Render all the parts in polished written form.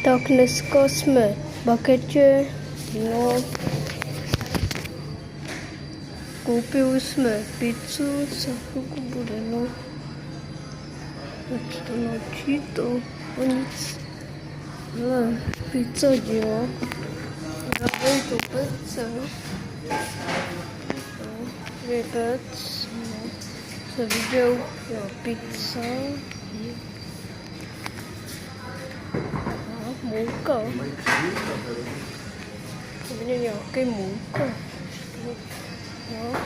Tak dneska jsme v Baketě, no, koupili jsme pizzu, za chvilku bude, no, ať to načítá, o nic, ale pizza dělá, dávají to pizza, věbec, no, se viděl, jo, pizza, mouka. To je nějaký mouka. No.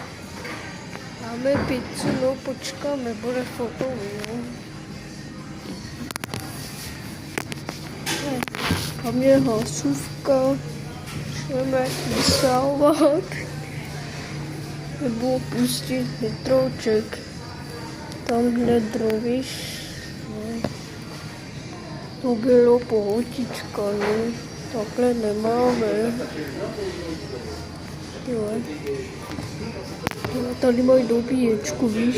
Máme pizzu, no počkáme, bude foto, jo. Tam je hlasůvka, můžeme vysávat, nebo pustit hitrouček. Tamhle droviš. To bylo pohodička, no. Takhle nemáme. Jo. Tady mají dobíječku, víš.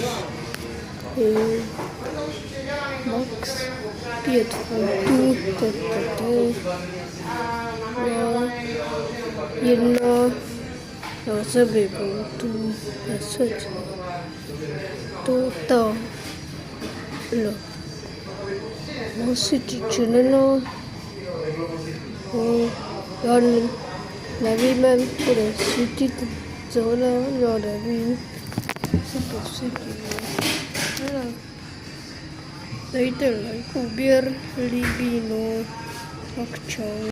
Max 5 funtů. Jedna na sebe funtů. 10. To. No. Asi čičeneno, já nevíme, bude svítit zóna, já nevím, se posvítí. Dejte like, odběr, líbí, no, tak čau.